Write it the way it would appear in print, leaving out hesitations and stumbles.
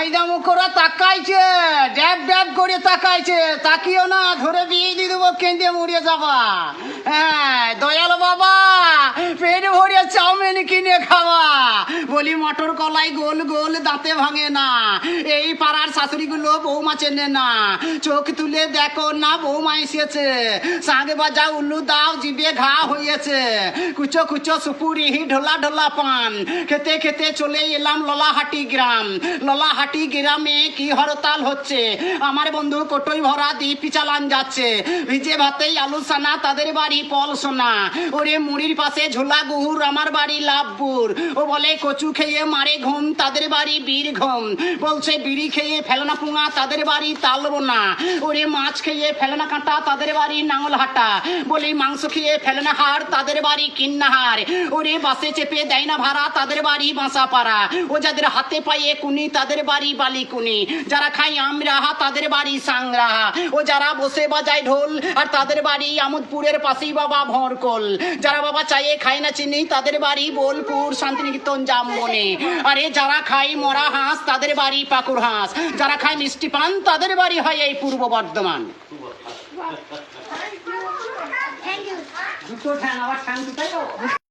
হাইদা মুখরা তাকাইছে, ড্যাব ড্যাব করে তাকাইছে। তাকিও না, ধরে বিয়ে দিয়ে দেবো, কেঁদে মরিয়ে যাবা। হ্যাঁ দয়াল বাবা, পেট ভরে চাউমিন কিনে খাওয়া। বলি মটর কলাই গোল গোল দাঁতে ভাঙে না। এই পাড়ার শাশুড়িগুলো বৌমা চেনে না। চোখ তুলে দেখো না, বৌমা এসেছে। শাঁখ বাজা উল্লু দাও, জিভে ঘা হয়েছে। কুচো কুচো সুপুরি, ঢোলা ঢোলা পান। খেতে খেতে চলে এলাম ললাহাটি গ্রাম। ললাহাটি গ্রামে কি হরতাল হচ্ছে। আমার বন্ধু কোটোই ভরা দিপি চালান যাচ্ছে। ভিজে ভাতেই আলু সানা, তাদের বাড়ি পল সোনা। ওরে মুড়ির পাশে ঝোলা গুহুর, আমার বাড়ি লাভপুর। ও বলে কচু খেয়ে মারে ঘুম, তাদের বাড়ি বীরঘুম। বলছে বিড়ি খেয়ে ফেলনা পুঙা, তাদের বাড়ি তালবোনা। ওরে মাছ খেয়ে ফেলনা কাঁটা, তাদের বাড়ি নাঙ্গলহাটা। বলি মাংস খেয়ে ফেলনা হাড়, তাদের বাড়ি কিন্নাহার। ওরে বাসে চেপে দেয় না ভাড়া, তাদের বাড়ি বাঁসাপাড়া। ও যাদের হাতে পায়ে কুনি, তাদের বাড়ি বালিকুনি। যারা খায় আমরাহা, তাদের বাড়ি সাংরাহা। ও যারা বসে বাজায় ঢোল, আর তাদের বাড়ি আমোদপুরের পাশেই বাবা ভরকল। যারা বাবা চায়ে খায় না চিনি, তাদের বাড়ি বোলপুর শান্তিনিকেতন জামবনে। আরে যারা খায় মরা হাঁস, তাদের বাড়ি পাকুর হাঁস। যারা খায় মিষ্টি পান, তাদের বাড়ি হয় এই পূর্ব বর্ধমান। দুটো ঠ্যাং, আবার ঠ্যাং দুটাই